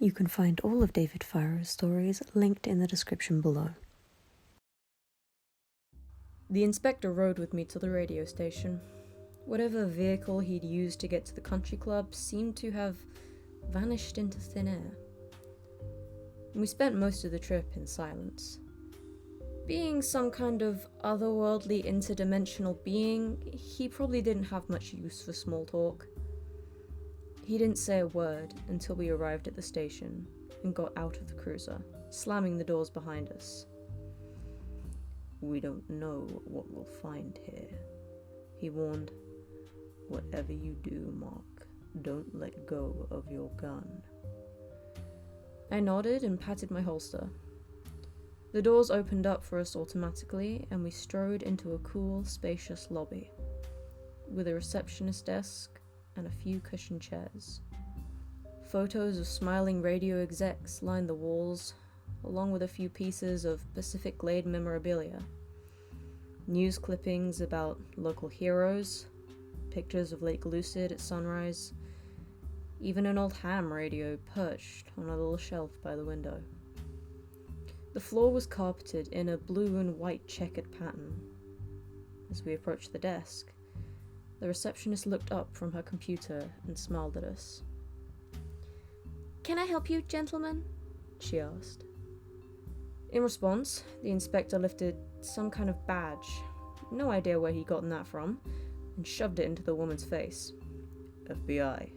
You can find all of David Farrow's stories linked in the description below. The inspector rode with me to the radio station. Whatever vehicle he'd used to get to the country club seemed to have vanished into thin air. We spent most of the trip in silence. Being some kind of otherworldly interdimensional being, he probably didn't have much use for small talk. He didn't say a word until we arrived at the station and got out of the cruiser, slamming the doors behind us. "We don't know what we'll find here," he warned. "Whatever you do, Mark, don't let go of your gun." I nodded and patted my holster. The doors opened up for us automatically, and we strode into a cool, spacious lobby, with a receptionist desk and a few cushioned chairs. Photos of smiling radio execs lined the walls, along with a few pieces of Pacific Glade memorabilia. News clippings about local heroes, pictures of Lake Lucid at sunrise, even an old ham radio perched on a little shelf by the window. The floor was carpeted in a blue and white checkered pattern. As we approached the desk, the receptionist looked up from her computer and smiled at us. "Can I help you, gentlemen?" she asked. In response, the inspector lifted some kind of badge, no idea where he'd gotten that from, and shoved it into the woman's face. "FBI,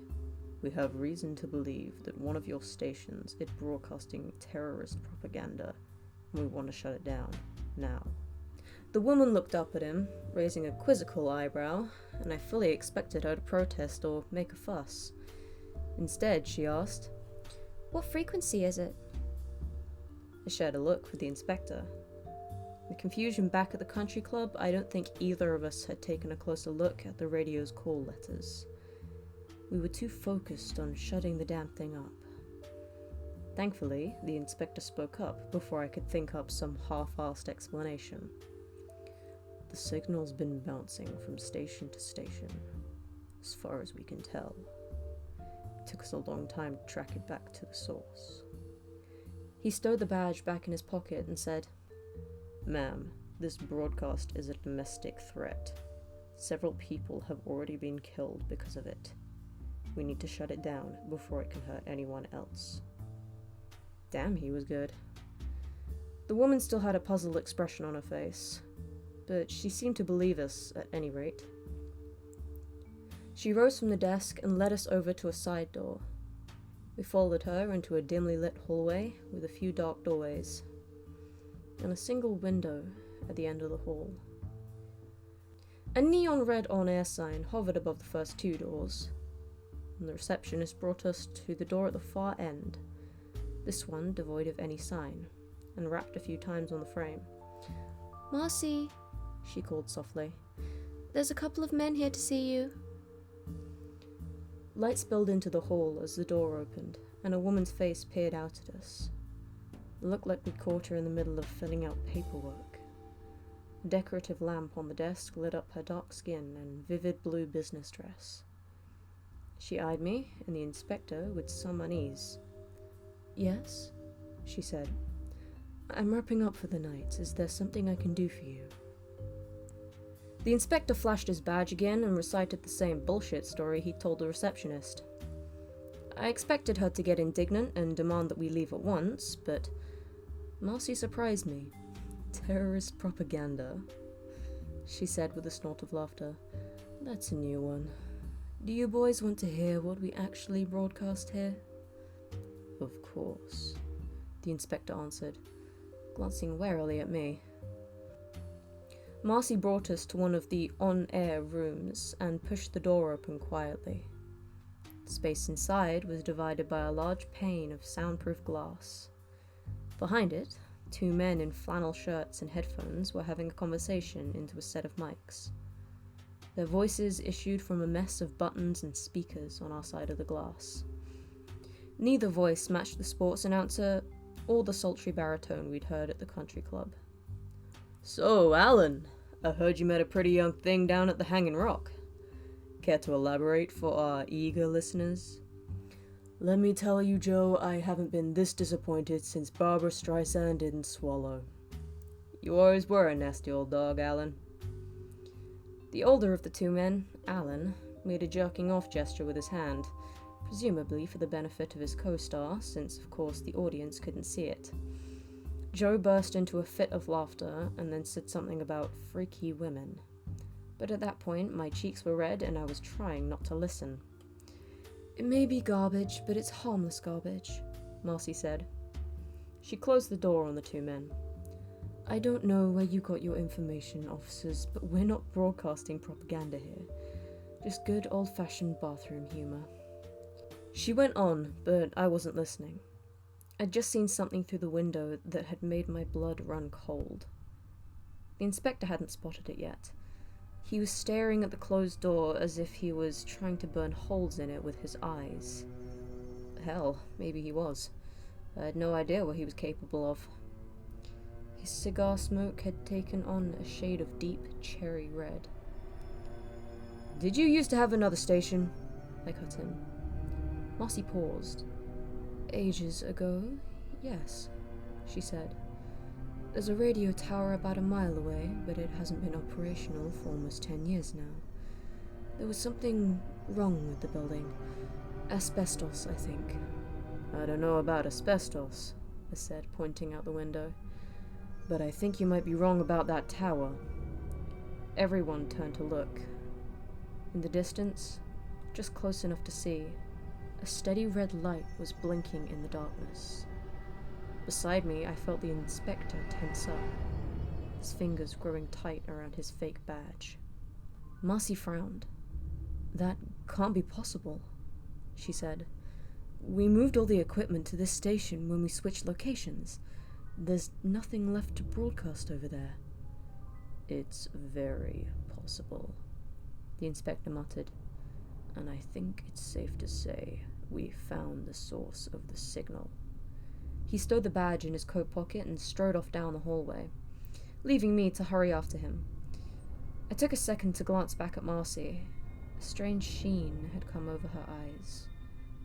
we have reason to believe that one of your stations is broadcasting terrorist propaganda, and we want to shut it down, now." The woman looked up at him, raising a quizzical eyebrow, and I fully expected her to protest or make a fuss. Instead, she asked, "What frequency is it?" I shared a look with the inspector. The confusion back at the country club, I don't think either of us had taken a closer look at the radio's call letters. We were too focused on shutting the damn thing up. Thankfully, the inspector spoke up before I could think up some half-assed explanation. "The signal's been bouncing from station to station, as far as we can tell. It took us a long time to track it back to the source." He stowed the badge back in his pocket and said, "Ma'am, this broadcast is a domestic threat. Several people have already been killed because of it. We need to shut it down before it can hurt anyone else." Damn, he was good. The woman still had a puzzled expression on her face, but she seemed to believe us at any rate. She rose from the desk and led us over to a side door. We followed her into a dimly lit hallway with a few dark doorways, and a single window at the end of the hall. A neon red on-air sign hovered above the first two doors, and the receptionist brought us to the door at the far end, this one devoid of any sign, and rapped a few times on the frame. "Marcy," she called softly, "there's a couple of men here to see you." Light spilled into the hall as the door opened, and a woman's face peered out at us. It looked like we'd caught her in the middle of filling out paperwork. A decorative lamp on the desk lit up her dark skin and vivid blue business dress. She eyed me and the inspector with some unease. "Yes?" she said. "I'm wrapping up for the night. Is there something I can do for you?" The inspector flashed his badge again and recited the same bullshit story he told the receptionist. I expected her to get indignant and demand that we leave at once, but Marcy surprised me. "Terrorist propaganda," she said with a snort of laughter. "That's a new one. Do you boys want to hear what we actually broadcast here?" "Of course," the inspector answered, glancing warily at me. Marcy brought us to one of the on-air rooms and pushed the door open quietly. The space inside was divided by a large pane of soundproof glass. Behind it, two men in flannel shirts and headphones were having a conversation into a set of mics. Their voices issued from a mess of buttons and speakers on our side of the glass. Neither voice matched the sports announcer or the sultry baritone we'd heard at the country club. "So, Alan, I heard you met a pretty young thing down at the Hanging Rock. Care to elaborate for our eager listeners?" Let me tell you, Joe, I haven't been this disappointed since Barbara Streisand didn't swallow. You always were a nasty old dog, Alan. The older of the two men, Alan, made a jerking off gesture with his hand, presumably for the benefit of his co-star, since of course the audience couldn't see it. Joe burst into a fit of laughter and then said something about freaky women. But at that point, my cheeks were red and I was trying not to listen. It may be garbage, but it's harmless garbage, Marcy said. She closed the door on the two men. I don't know where you got your information, officers, but we're not broadcasting propaganda here. Just good old-fashioned bathroom humor. She went on, but I wasn't listening. I'd just seen something through the window that had made my blood run cold. The inspector hadn't spotted it yet. He was staring at the closed door as if he was trying to burn holes in it with his eyes. Hell, maybe he was. I had no idea what he was capable of. His cigar smoke had taken on a shade of deep cherry red. Did you used to have another station? I cut in. Marcy paused. Ages ago, yes, she said. There's a radio tower about a mile away, but it hasn't been operational for almost 10 years now. There was something wrong with the building. Asbestos, I think. I don't know about asbestos, I said, pointing out the window. But I think you might be wrong about that tower. Everyone turned to look. In the distance, just close enough to see, a steady red light was blinking in the darkness. Beside me, I felt the inspector tense up, his fingers growing tight around his fake badge. Marcy frowned. That can't be possible, she said. We moved all the equipment to this station when we switched locations. There's nothing left to broadcast over there. It's very possible, the inspector muttered. And I think it's safe to say we found the source of the signal. He stowed the badge in his coat pocket and strode off down the hallway, leaving me to hurry after him. I took a second to glance back at Marcy. A strange sheen had come over her eyes,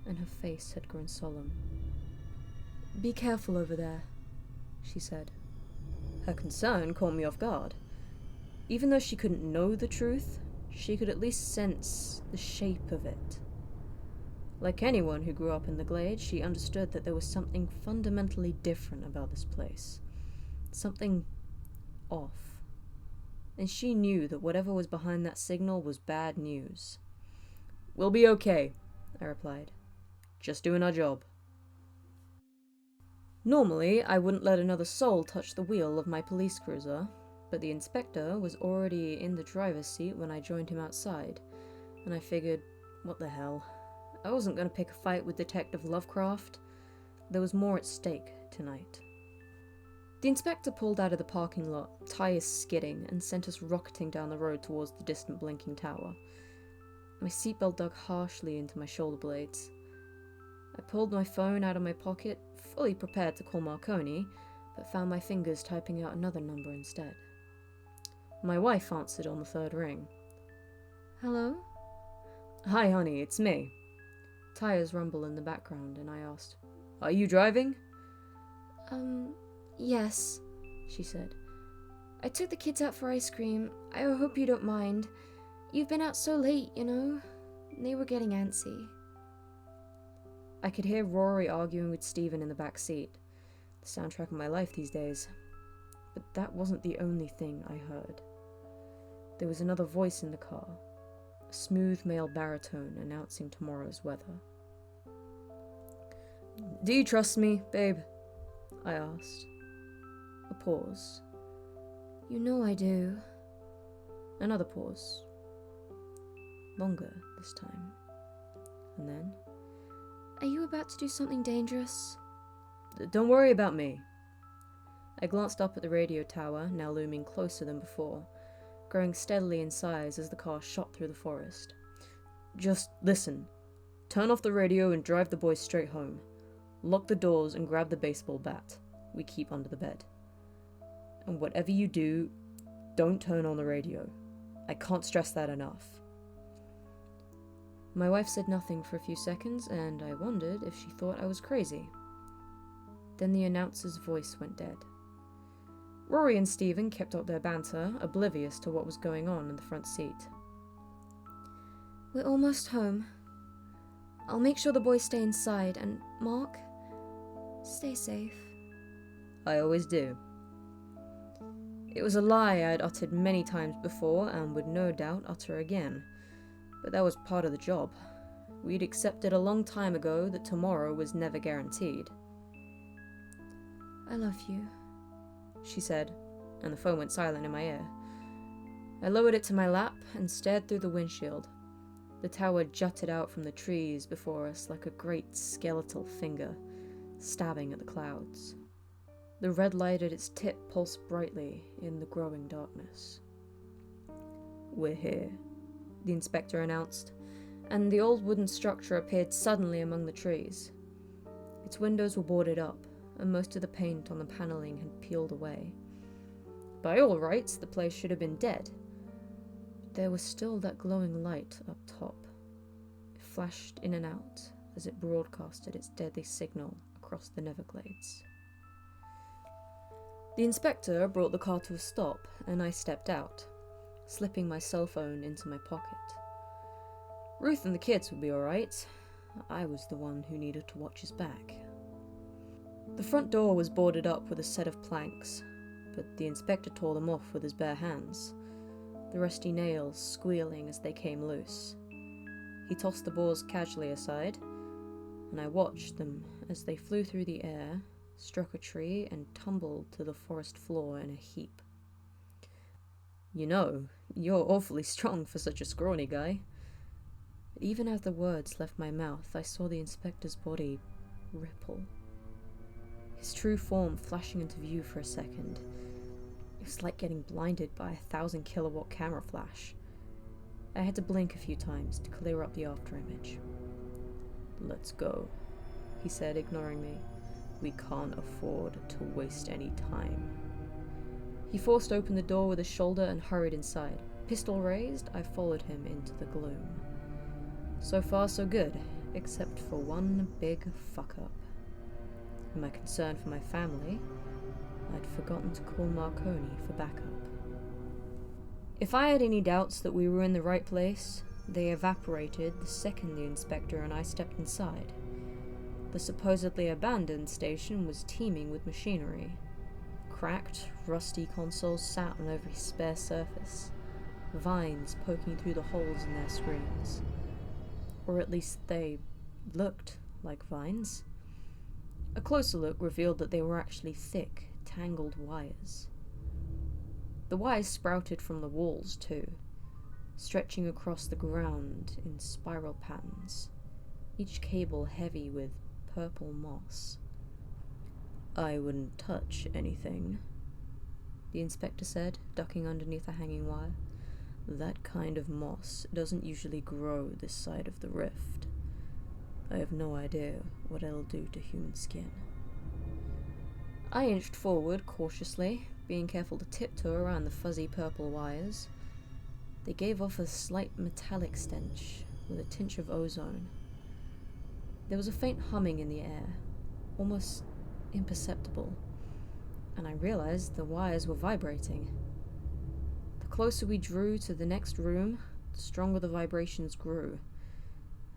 and her face had grown solemn. Be careful over there, she said. Her concern caught me off guard. Even though she couldn't know the truth, she could at least sense the shape of it. Like anyone who grew up in the Glade, she understood that there was something fundamentally different about this place. Something off. And she knew that whatever was behind that signal was bad news. We'll be okay, I replied. Just doing our job. Normally, I wouldn't let another soul touch the wheel of my police cruiser, but the inspector was already in the driver's seat when I joined him outside, and I figured, what the hell? I wasn't going to pick a fight with Detective Lovecraft. There was more at stake tonight. The inspector pulled out of the parking lot, tires skidding, and sent us rocketing down the road towards the distant blinking tower. My seatbelt dug harshly into my shoulder blades. I pulled my phone out of my pocket, fully prepared to call Marconi, but found my fingers typing out another number instead. My wife answered on the third ring. Hello? Hi, honey, it's me. Tires rumble in the background, and I asked, Are you driving? Yes, she said. I took the kids out for ice cream. I hope you don't mind. You've been out so late, you know. They were getting antsy. I could hear Rory arguing with Stephen in the back seat. The soundtrack of my life these days. But that wasn't the only thing I heard. There was another voice in the car. A smooth male baritone announcing tomorrow's weather. Do you trust me, babe? I asked. A pause. You know I do. Another pause. Longer this time. And then, are you about to do something dangerous? Don't worry about me. I glanced up at the radio tower, now looming closer than before, growing steadily in size as the car shot through the forest. Just listen. Turn off the radio and drive the boys straight home. Lock the doors and grab the baseball bat we keep under the bed. And whatever you do, don't turn on the radio. I can't stress that enough. My wife said nothing for a few seconds, and I wondered if she thought I was crazy. Then the announcer's voice went dead. Rory and Stephen kept up their banter, oblivious to what was going on in the front seat. We're almost home. I'll make sure the boys stay inside, and Mark, stay safe. I always do. It was a lie I had uttered many times before and would no doubt utter again, but that was part of the job. We'd accepted a long time ago that tomorrow was never guaranteed. I love you, she said, and the phone went silent in my ear. I lowered it to my lap and stared through the windshield. The tower jutted out from the trees before us like a great skeletal finger, stabbing at the clouds. The red light at its tip pulsed brightly in the growing darkness. We're here, the inspector announced, and the old wooden structure appeared suddenly among the trees. Its windows were boarded up, and most of the paint on the paneling had peeled away. By all rights, the place should have been dead. But there was still that glowing light up top. It flashed in and out as it broadcasted its deadly signal across the Neverglades. The inspector brought the car to a stop, and I stepped out, slipping my cell phone into my pocket. Ruth and the kids would be alright. I was the one who needed to watch his back. The front door was boarded up with a set of planks, but the inspector tore them off with his bare hands, the rusty nails squealing as they came loose. He tossed the boards casually aside, and I watched them as they flew through the air, struck a tree, and tumbled to the forest floor in a heap. You know, you're awfully strong for such a scrawny guy. But even as the words left my mouth, I saw the inspector's body ripple. His true form flashing into view for a second. It was like getting blinded by a 1,000-kilowatt camera flash. I had to blink a few times to clear up the afterimage. Let's go, he said, ignoring me. We can't afford to waste any time. He forced open the door with a shoulder and hurried inside. Pistol raised, I followed him into the gloom. So far so good, except for one big fuck-up. In my concern for my family, I'd forgotten to call Marconi for backup. If I had any doubts that we were in the right place, they evaporated the second the inspector and I stepped inside. The supposedly abandoned station was teeming with machinery. Cracked, rusty consoles sat on every spare surface, vines poking through the holes in their screens. Or at least they looked like vines. A closer look revealed that they were actually thick, tangled wires. The wires sprouted from the walls, too, stretching across the ground in spiral patterns, each cable heavy with purple moss. I wouldn't touch anything, the inspector said, ducking underneath a hanging wire. That kind of moss doesn't usually grow this side of the rift. I have no idea what it'll do to human skin. I inched forward cautiously, being careful to tiptoe around the fuzzy purple wires. They gave off a slight metallic stench, with a tinge of ozone. There was a faint humming in the air, almost imperceptible, and I realized the wires were vibrating. The closer we drew to the next room, the stronger the vibrations grew.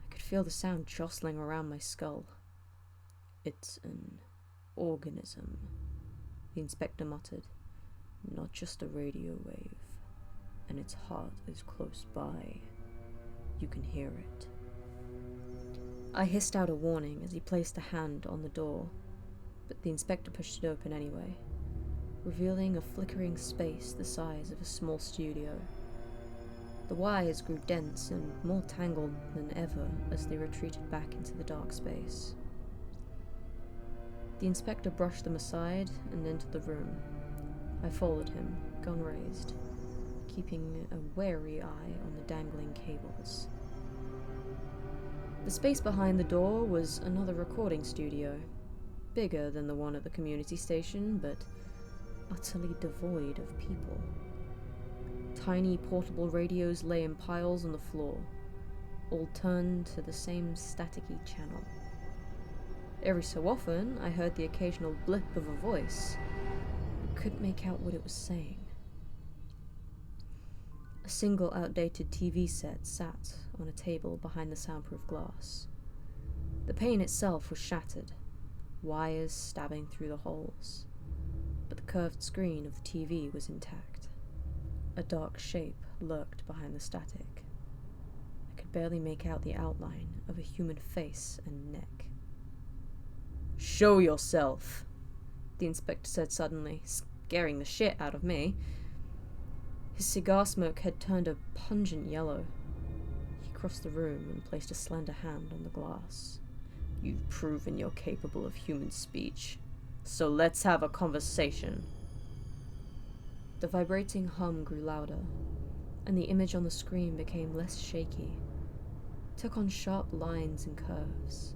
I could feel the sound jostling around my skull. It's an organism, the inspector muttered. Not just a radio wave, and its heart is close by. You can hear it. I hissed out a warning as he placed a hand on the door, but the inspector pushed it open anyway, revealing a flickering space the size of a small studio. The wires grew dense and more tangled than ever as they retreated back into the dark space. The inspector brushed them aside and entered the room. I followed him, gun raised, keeping a wary eye on the dangling cables. The space behind the door was another recording studio, bigger than the one at the community station, but utterly devoid of people. Tiny portable radios lay in piles on the floor. all turned to the same staticky channel. Every so often, I heard the occasional blip of a voice, but couldn't make out what it was saying. A single outdated TV set sat on a table behind the soundproof glass. The pane itself was shattered, wires stabbing through the holes, but the curved screen of the TV was intact. A dark shape lurked behind the static. I could barely make out the outline of a human face and neck. "Show yourself," the inspector said suddenly, scaring the shit out of me. His cigar smoke had turned a pungent yellow. He crossed the room and placed a slender hand on the glass. "You've proven you're capable of human speech, so let's have a conversation." The vibrating hum grew louder, and the image on the screen became less shaky. It took on sharp lines and curves.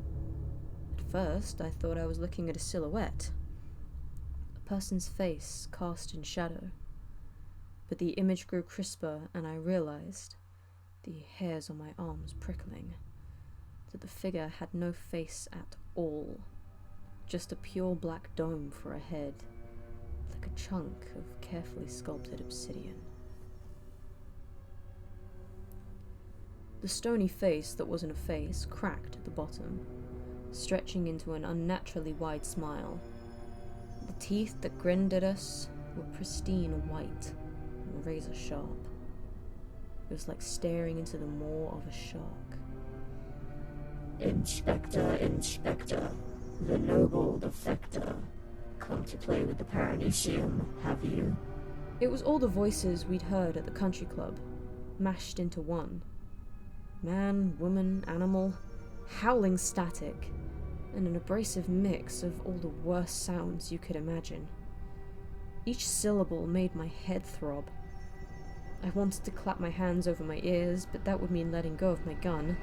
At first, I thought I was looking at a silhouette, a person's face cast in shadow. But the image grew crisper, and I realized, the hairs on my arms prickling, that the figure had no face at all, just a pure black dome for a head, like a chunk of carefully sculpted obsidian. The stony face that wasn't a face cracked at the bottom, stretching into an unnaturally wide smile. The teeth that grinned at us were pristine white and razor sharp. It was like staring into the maw of a shark. Inspector, the noble defector. Come to play with the Paranecium, have you? It was all the voices we'd heard at the country club, mashed into one. Man, woman, animal, howling static, and an abrasive mix of all the worst sounds you could imagine. Each syllable made my head throb. I wanted to clap my hands over my ears, but that would mean letting go of my gun,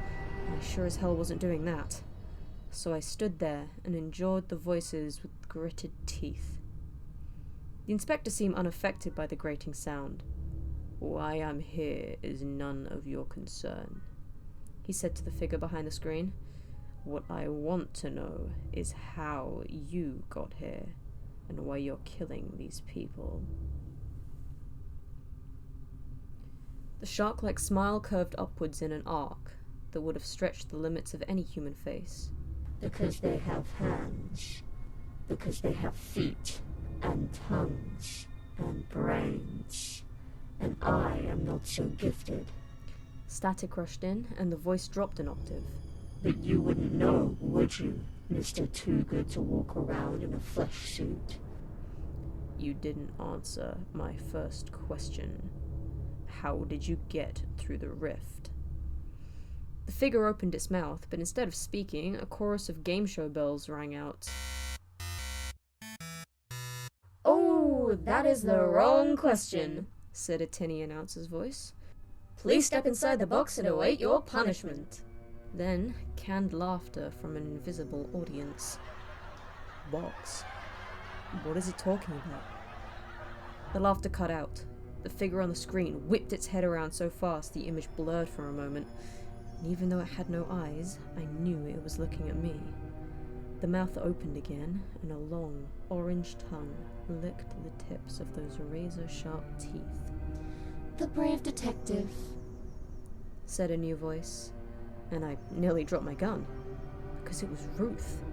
and I sure as hell wasn't doing that. So I stood there and endured the voices with gritted teeth. The inspector seemed unaffected by the grating sound. "Why I'm here is none of your concern," he said to the figure behind the screen. "What I want to know is how you got here, and why you're killing these people." The shark-like smile curved upwards in an arc that would have stretched the limits of any human face. Because they have hands. Because they have feet, and tongues, and brains. And I am not so gifted. Static rushed in, and the voice dropped an octave. But you wouldn't know, would you, Mr. Too Good to Walk Around in a flesh suit? You didn't answer my first question. How did you get through the rift? The figure opened its mouth, but instead of speaking, a chorus of game show bells rang out. Oh, that is the wrong question, said a tinny announcer's voice. Please step inside the box and await your punishment. Then, canned laughter from an invisible audience. Box? What is it talking about? The laughter cut out. The figure on the screen whipped its head around so fast the image blurred for a moment, and even though it had no eyes, I knew it was looking at me. The mouth opened again, and a long, orange tongue licked the tips of those razor-sharp teeth. "The brave detective," said a new voice, and I nearly dropped my gun, because it was Ruth.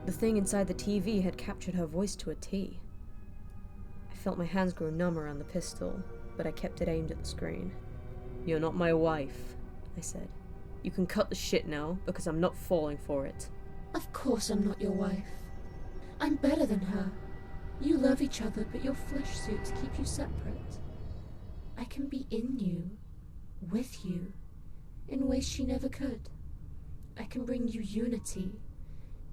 The thing inside the TV had captured her voice to a T. I felt my hands grow numb around the pistol, but I kept it aimed at the screen. "You're not my wife," I said. "You can cut the shit now, because I'm not falling for it." "Of course I'm not your wife. I'm better than her. You love each other, but your flesh suits keep you separate. I can be in you, with you, in ways she never could. I can bring you unity,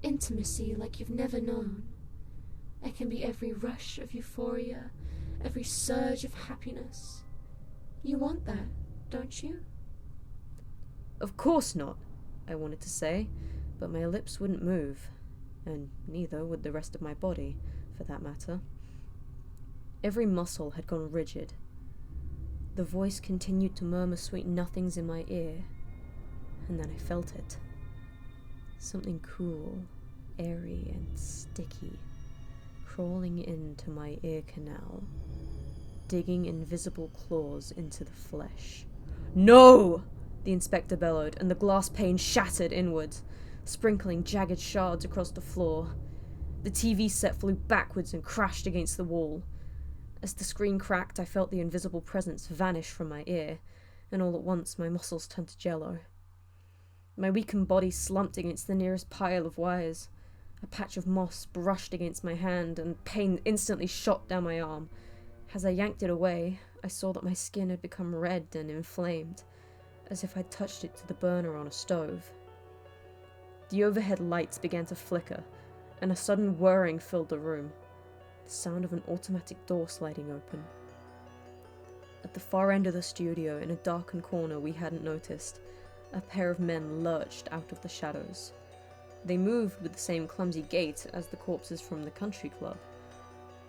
intimacy like you've never known. I can be every rush of euphoria, every surge of happiness. You want that, don't you?" "Of course not," I wanted to say, but my lips wouldn't move, and neither would the rest of my body, for that matter. Every muscle had gone rigid. The voice continued to murmur sweet nothings in my ear, and then I felt it. Something cool, airy and sticky, crawling into my ear canal, digging invisible claws into the flesh. "No!" the inspector bellowed, and the glass pane shattered inwards, sprinkling jagged shards across the floor. The TV set flew backwards and crashed against the wall. As the screen cracked, I felt the invisible presence vanish from my ear, and all at once my muscles turned to jello. My weakened body slumped against the nearest pile of wires. A patch of moss brushed against my hand, and pain instantly shot down my arm. As I yanked it away, I saw that my skin had become red and inflamed, as if I'd touched it to the burner on a stove. The overhead lights began to flicker, and a sudden whirring filled the room, the sound of an automatic door sliding open. At the far end of the studio, in a darkened corner we hadn't noticed, a pair of men lurched out of the shadows. They moved with the same clumsy gait as the corpses from the country club.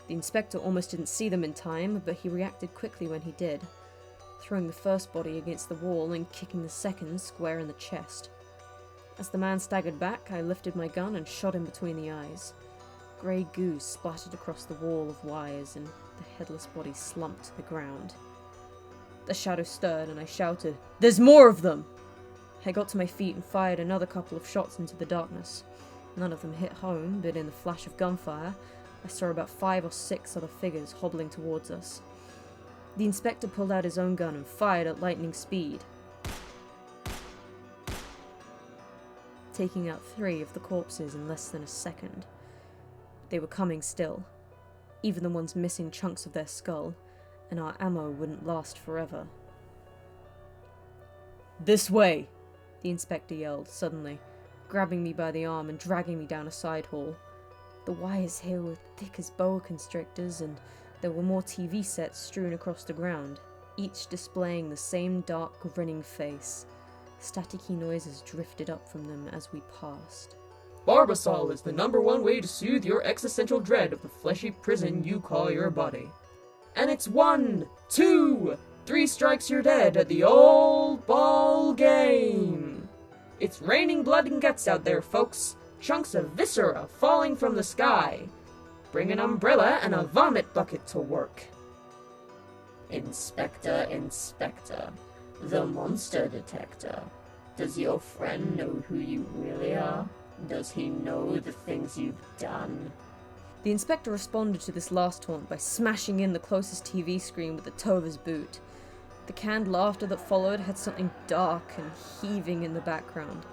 The inspector almost didn't see them in time, but he reacted quickly when he did, throwing the first body against the wall and kicking the second square in the chest. As the man staggered back, I lifted my gun and shot him between the eyes. Grey goo splattered across the wall of wires, and the headless body slumped to the ground. The shadow stirred, and I shouted, "There's more of them!" I got to my feet and fired another couple of shots into the darkness. None of them hit home, but in the flash of gunfire, I saw about 5 or 6 other figures hobbling towards us. The inspector pulled out his own gun and fired at lightning speed, taking out 3 of the corpses in less than a second. They were coming still, even the ones missing chunks of their skull, and our ammo wouldn't last forever. "This way!" the inspector yelled suddenly, grabbing me by the arm and dragging me down a side hall. The wires here were thick as boa constrictors, and there were more TV sets strewn across the ground, each displaying the same dark, grinning face. Staticky noises drifted up from them as we passed. Barbasol is the #1 way to soothe your existential dread of the fleshy prison you call your body. And it's 1, 2, 3 strikes you're dead at the old ball game. It's raining blood and guts out there, folks. Chunks of viscera falling from the sky. Bring an umbrella and a vomit bucket to work. Inspector, Inspector, the monster detector. Does your friend know who you really are? Does he know the things you've done? The inspector responded to this last taunt by smashing in the closest TV screen with the toe of his boot. The canned laughter that followed had something dark and heaving in the background,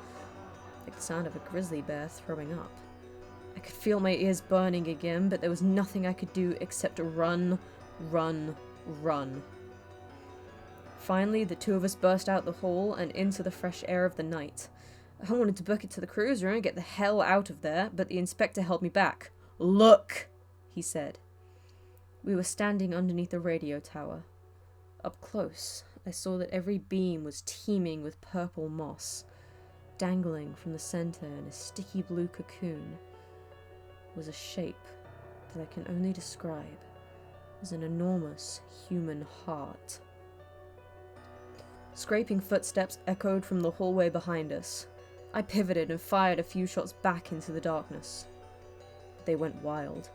like the sound of a grizzly bear throwing up. I could feel my ears burning again, but there was nothing I could do except run, run, run. Finally, the 2 of us burst out the hall and into the fresh air of the night. I wanted to book it to the cruiser and get the hell out of there, but the inspector held me back. "Look," he said. We were standing underneath a radio tower. Up close, I saw that every beam was teeming with purple moss. Dangling from the center in a sticky blue cocoon was a shape that I can only describe as an enormous human heart. Scraping footsteps echoed from the hallway behind us. I pivoted and fired a few shots back into the darkness. They went wild.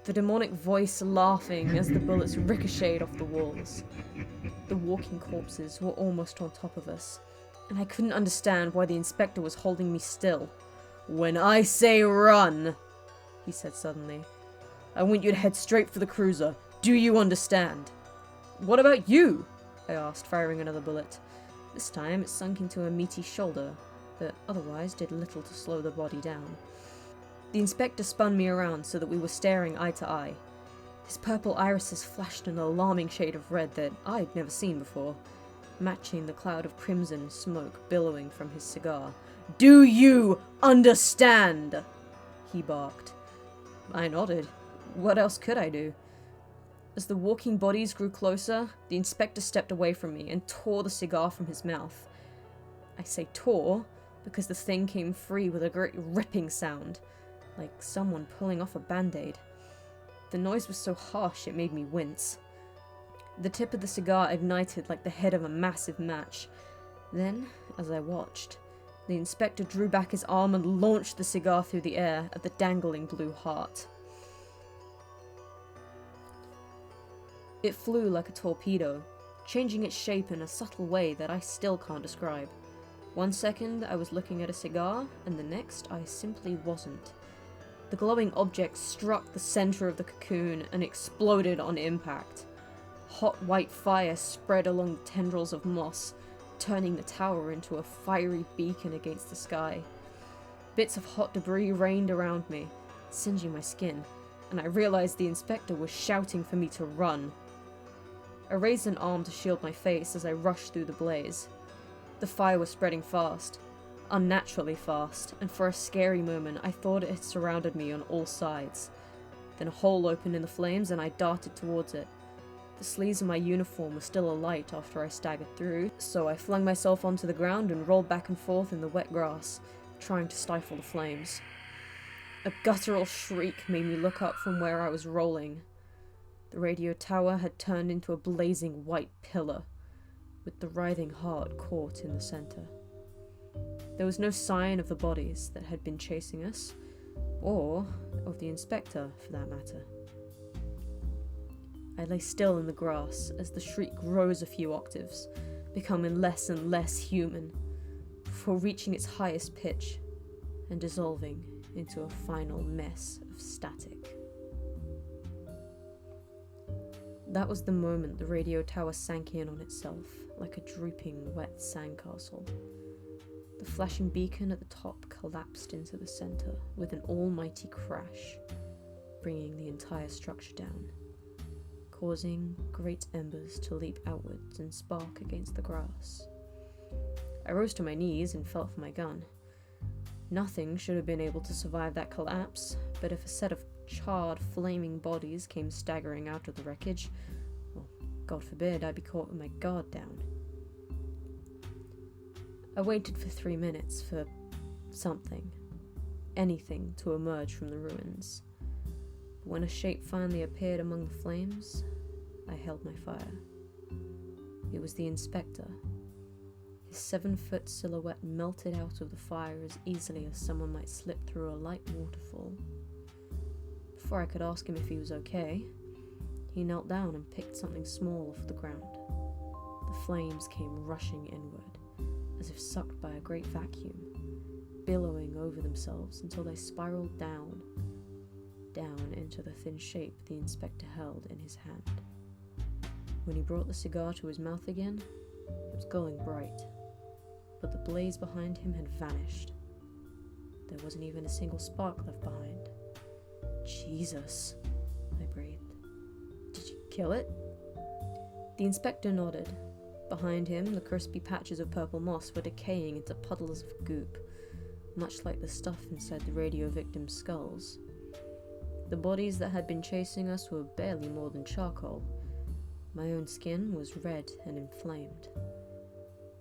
The demonic voice laughing as the bullets ricocheted off the walls. The walking corpses were almost on top of us, and I couldn't understand why the inspector was holding me still. "When I say run," he said suddenly, "I want you to head straight for the cruiser. Do you understand?" "What about you?" I asked, firing another bullet. This time it sunk into a meaty shoulder, but otherwise did little to slow the body down. The inspector spun me around so that we were staring eye to eye. His purple irises flashed an alarming shade of red that I'd never seen before, matching the cloud of crimson smoke billowing from his cigar. "Do you understand?" he barked. I nodded. What else could I do? As the walking bodies grew closer, the inspector stepped away from me and tore the cigar from his mouth. I say tore because the thing came free with a great ripping sound, like someone pulling off a band-aid. The noise was so harsh it made me wince. The tip of the cigar ignited like the head of a massive match, Then, as I watched, the inspector drew back his arm and launched the cigar through the air at the dangling blue heart. It flew like a torpedo, changing its shape in a subtle way that I still can't describe. One second I was looking at a cigar, and the next I simply wasn't. The glowing object struck the center of the cocoon and exploded on impact. Hot white fire spread along the tendrils of moss, turning the tower into a fiery beacon against the sky. Bits of hot debris rained around me, singeing my skin, and I realized the inspector was shouting for me to run. I raised an arm to shield my face as I rushed through the blaze. The fire was spreading fast, unnaturally fast, and for a scary moment I thought it had surrounded me on all sides. Then a hole opened in the flames and I darted towards it. The sleeves of my uniform were still alight after I staggered through, so I flung myself onto the ground and rolled back and forth in the wet grass, trying to stifle the flames. A guttural shriek made me look up from where I was rolling. The radio tower had turned into a blazing white pillar, with the writhing heart caught in the center. There was no sign of the bodies that had been chasing us, or of the inspector, for that matter. I lay still in the grass as the shriek rose a few octaves, becoming less and less human, before reaching its highest pitch and dissolving into a final mess of static. That was the moment the radio tower sank in on itself, like a drooping, wet sandcastle. The flashing beacon at the top collapsed into the center with an almighty crash, bringing the entire structure down, causing great embers to leap outwards and spark against the grass. I rose to my knees and felt for my gun. Nothing should have been able to survive that collapse, but if a set of charred, flaming bodies came staggering out of the wreckage, well, God forbid I'd be caught with my guard down. I waited for 3 minutes for something, anything, to emerge from the ruins. But when a shape finally appeared among the flames, I held my fire. It was the inspector. His 7-foot silhouette melted out of the fire as easily as someone might slip through a light waterfall. Before I could ask him if he was okay, he knelt down and picked something small off the ground. The flames came rushing inward, as if sucked by a great vacuum, billowing over themselves until they spiraled down into the thin shape the inspector held in his hand. When he brought the cigar to his mouth again, it was glowing bright, but the blaze behind him had vanished. There wasn't even a single spark left behind. Jesus, I breathed. Did you kill it? The inspector nodded. Behind him, the crispy patches of purple moss were decaying into puddles of goop, much like the stuff inside the radio victims' skulls. The bodies that had been chasing us were barely more than charcoal. My own skin was red and inflamed.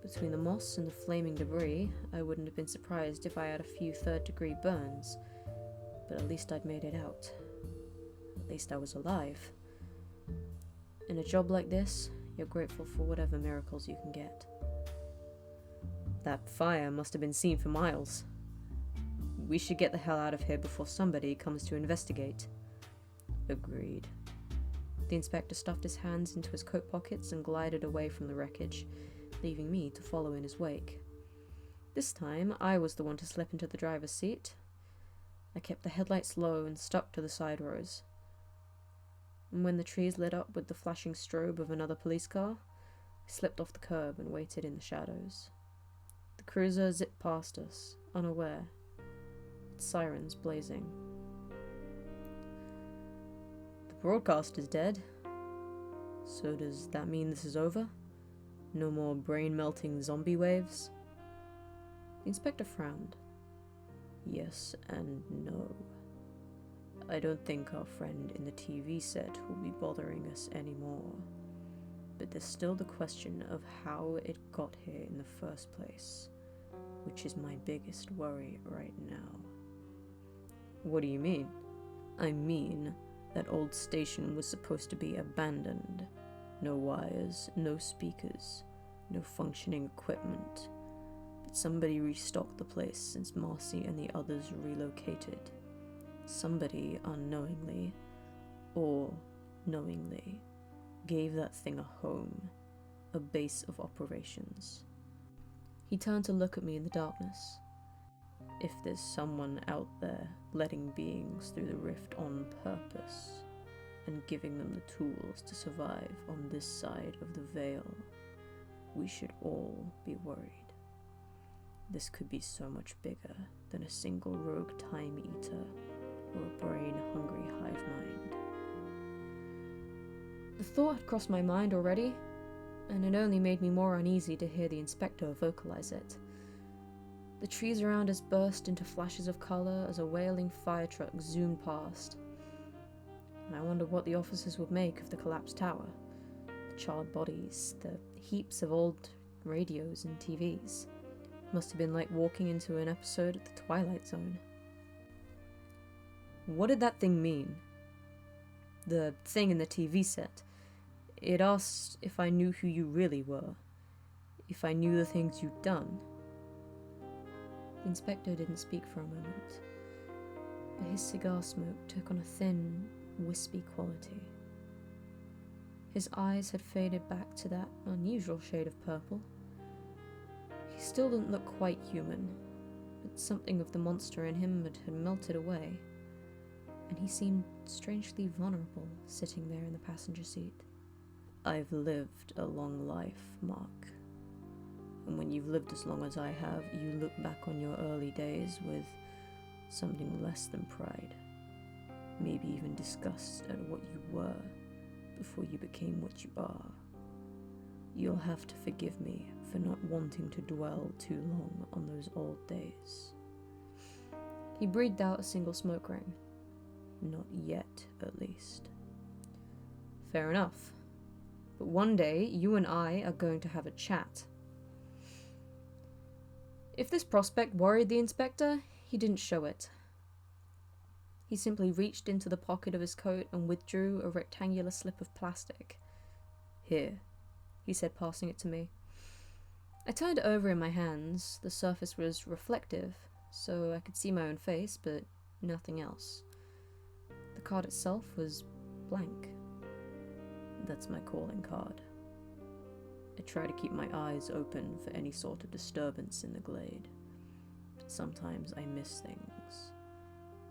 Between the moss and the flaming debris, I wouldn't have been surprised if I had a few third-degree burns, but at least I'd made it out. At least I was alive. In a job like this, you're grateful for whatever miracles you can get. That fire must have been seen for miles. We should get the hell out of here before somebody comes to investigate. Agreed. The inspector stuffed his hands into his coat pockets and glided away from the wreckage, leaving me to follow in his wake. This time, I was the one to slip into the driver's seat. I kept the headlights low and stuck to the side rows. And when the trees lit up with the flashing strobe of another police car, I slipped off the curb and waited in the shadows. The cruiser zipped past us, unaware, its sirens blazing. The broadcast is dead. So does that mean this is over? No more brain-melting zombie waves? The inspector frowned. Yes and no. I don't think our friend in the TV set will be bothering us anymore. But there's still the question of how it got here in the first place, which is my biggest worry right now. What do you mean? I mean, that old station was supposed to be abandoned. No wires, no speakers, no functioning equipment, but somebody restocked the place since Marcy and the others relocated. Somebody unknowingly, or knowingly, gave that thing a home, a base of operations. He turned to look at me in the darkness. If there's someone out there letting beings through the rift on purpose, and giving them the tools to survive on this side of the veil, we should all be worried. This could be so much bigger than a single rogue time eater or a brain-hungry hive mind. The thought had crossed my mind already, and it only made me more uneasy to hear the inspector vocalize it. The trees around us burst into flashes of colour as a wailing fire truck zoomed past. And I wondered what the officers would make of the collapsed tower, the charred bodies, the heaps of old radios and TVs. Must have been like walking into an episode of The Twilight Zone. What did that thing mean? The thing in the TV set. It asked if I knew who you really were, if I knew the things you'd done. The inspector didn't speak for a moment, but his cigar smoke took on a thin, wispy quality. His eyes had faded back to that unusual shade of purple. He still didn't look quite human, but something of the monster in him had melted away, and he seemed strangely vulnerable sitting there in the passenger seat. I've lived a long life, Mark. And when you've lived as long as I have, you look back on your early days with something less than pride. Maybe even disgust at what you were before you became what you are. You'll have to forgive me for not wanting to dwell too long on those old days. He breathed out a single smoke ring. Not yet, at least. Fair enough. But one day, you and I are going to have a chat. If this prospect worried the inspector, he didn't show it. He simply reached into the pocket of his coat and withdrew a rectangular slip of plastic. Here, he said, passing it to me. I turned it over in my hands. The surface was reflective, so I could see my own face, but nothing else. The card itself was blank. That's my calling card. I try to keep my eyes open for any sort of disturbance in the glade, but sometimes I miss things.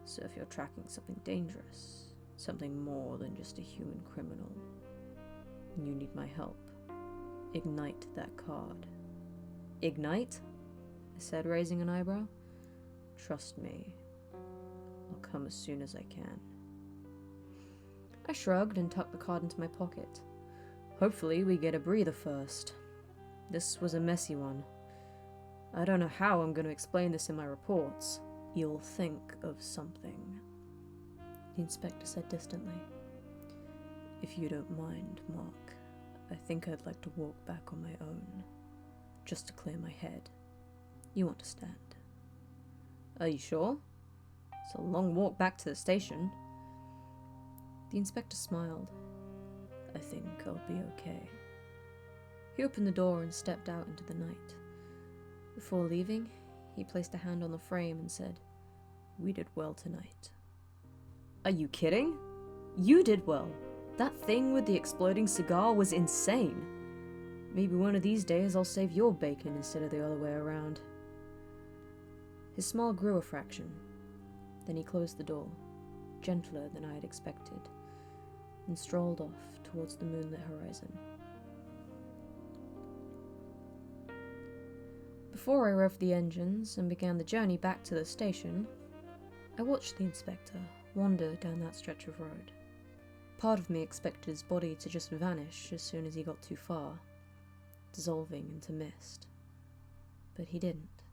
So if you're tracking something dangerous, something more than just a human criminal, and you need my help, ignite that card. Ignite? I said, raising an eyebrow. Trust me, I'll come as soon as I can. I shrugged and tucked the card into my pocket. Hopefully we get a breather first. This was a messy one. I don't know how I'm going to explain this in my reports. You'll think of something, the inspector said distantly. If you don't mind, Mark, I think I'd like to walk back on my own, just to clear my head. You understand? Are you sure? It's a long walk back to the station. The inspector smiled. I think I'll be okay. He opened the door and stepped out into the night. Before leaving, he placed a hand on the frame and said, "We did well tonight." Are you kidding? You did well. That thing with the exploding cigar was insane. Maybe one of these days I'll save your bacon instead of the other way around. His smile grew a fraction. Then he closed the door, gentler than I had expected, and strolled off towards the moonlit horizon. Before I revved the engines and began the journey back to the station, I watched the inspector wander down that stretch of road. Part of me expected his body to just vanish as soon as he got too far, dissolving into mist. But he didn't.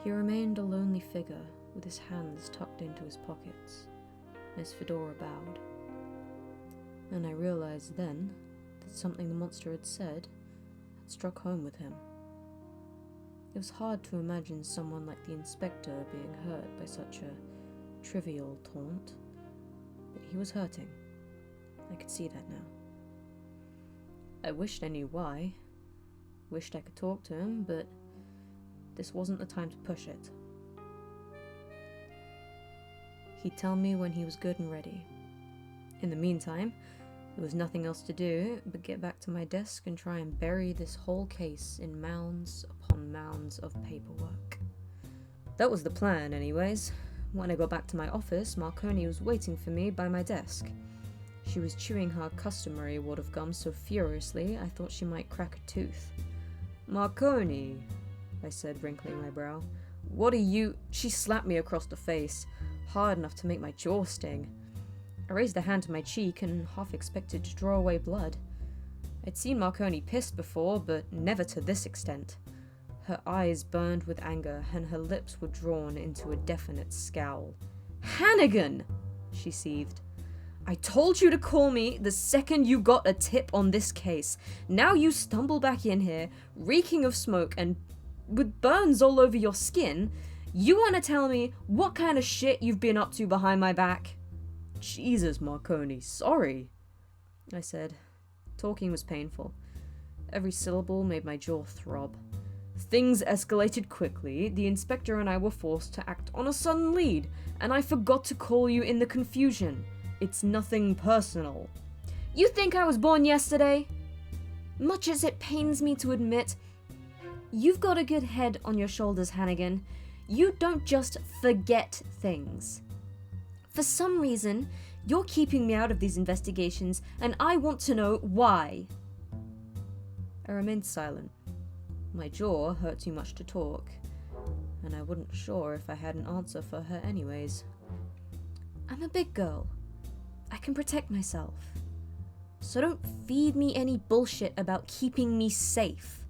He remained a lonely figure with his hands tucked into his pockets, and his fedora bowed. And I realized then that something the monster had said had struck home with him. It was hard to imagine someone like the inspector being hurt by such a trivial taunt, but he was hurting. I could see that now. I wished I knew why, Wished I could talk to him, but this wasn't the time to push it. He'd tell me when he was good and ready. In the meantime, there was nothing else to do but get back to my desk and try and bury this whole case in mounds upon mounds of paperwork. That was the plan, anyways. When I got back to my office, Marconi was waiting for me by my desk. She was chewing her customary wad of gum so furiously I thought she might crack a tooth. "Marconi," I said, wrinkling my brow. "What are you—" She slapped me across the face, hard enough to make my jaw sting. I raised a hand to my cheek and half expected to draw away blood. I'd seen Marconi pissed before, but never to this extent. Her eyes burned with anger, and her lips were drawn into a definite scowl. "Hannigan!" she seethed. "I told you to call me the second you got a tip on this case. Now you stumble back in here, reeking of smoke and with burns all over your skin. You want to tell me what kind of shit you've been up to behind my back?" "Jesus, Marconi, sorry," I said. Talking was painful. Every syllable made my jaw throb. "Things escalated quickly. The inspector and I were forced to act on a sudden lead, and I forgot to call you in the confusion. It's nothing personal." "You think I was born yesterday?" "Much as it pains me to admit, you've got a good head on your shoulders, Hannigan. You don't just forget things. For some reason, you're keeping me out of these investigations, and I want to know why." I remained silent. My jaw hurt too much to talk, and I wasn't sure if I had an answer for her anyways. "I'm a big girl. I can protect myself. So don't feed me any bullshit about keeping me safe.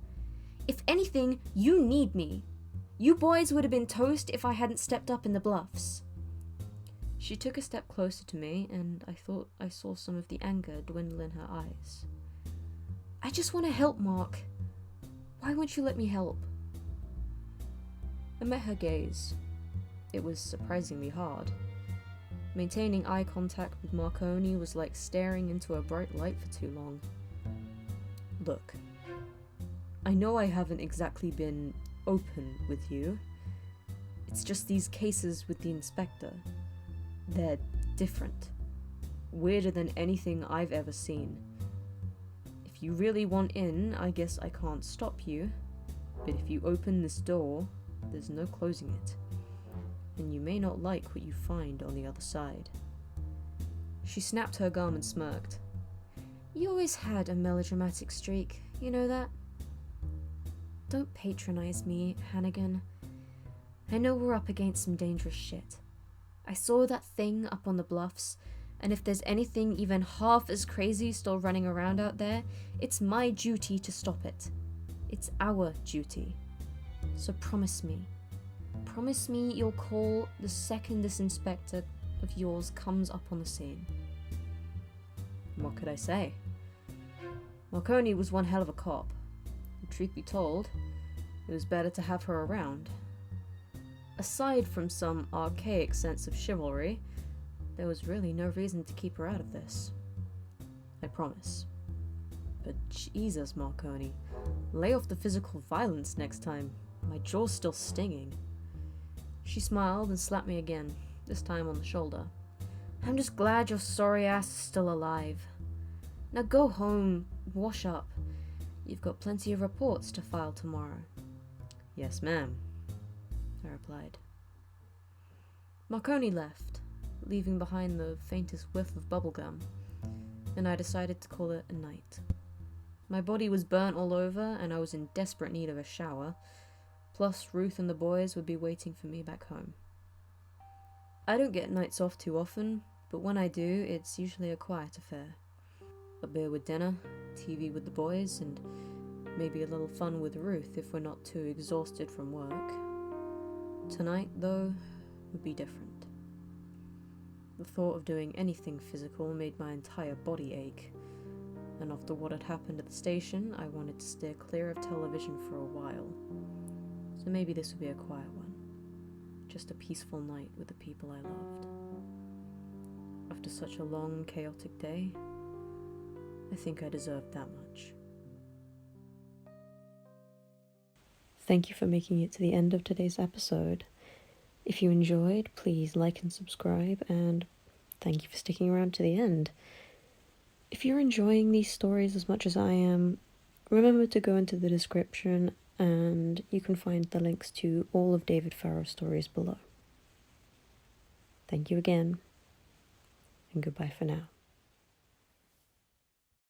If anything, you need me. You boys would have been toast if I hadn't stepped up in the bluffs." She took a step closer to me, and I thought I saw some of the anger dwindle in her eyes. "I just want to help, Mark. Why won't you let me help?" I met her gaze. It was surprisingly hard. Maintaining eye contact with Marconi was like staring into a bright light for too long. "Look, I know I haven't exactly been open with you. It's just these cases with the inspector. They're different. Weirder than anything I've ever seen. If you really want in, I guess I can't stop you. But if you open this door, there's no closing it. And you may not like what you find on the other side." She snapped her gum and smirked. "You always had a melodramatic streak, you know that? Don't patronize me, Hannigan. I know we're up against some dangerous shit. I saw that thing up on the bluffs, and if there's anything even half as crazy still running around out there, it's my duty to stop it. It's our duty. So promise me you'll call the second this inspector of yours comes up on the scene." What could I say? Marconi was one hell of a cop. And truth be told, it was better to have her around. Aside from some archaic sense of chivalry, there was really no reason to keep her out of this. I promise. But Jesus, Marconi, lay off the physical violence next time. My jaw's still stinging. She smiled and slapped me again, this time on the shoulder. "I'm just glad your sorry ass is still alive. Now go home, wash up. You've got plenty of reports to file tomorrow." "Yes, ma'am," I replied. Marconi left, leaving behind the faintest whiff of bubblegum, and I decided to call it a night. My body was burnt all over, and I was in desperate need of a shower, plus Ruth and the boys would be waiting for me back home. I don't get nights off too often, but when I do, it's usually a quiet affair. A beer with dinner, TV with the boys, and maybe a little fun with Ruth if we're not too exhausted from work. Tonight, though, would be different. The thought of doing anything physical made my entire body ache, and after what had happened at the station, I wanted to steer clear of television for a while. So maybe this would be a quiet one. Just a peaceful night with the people I loved. After such a long, chaotic day, I think I deserved that much. Thank you for making it to the end of today's episode. If you enjoyed, please like and subscribe, and thank you for sticking around to the end. If you're enjoying these stories as much as I am, remember to go into the description and you can find the links to all of David Farrow's stories below. Thank you again, and goodbye for now.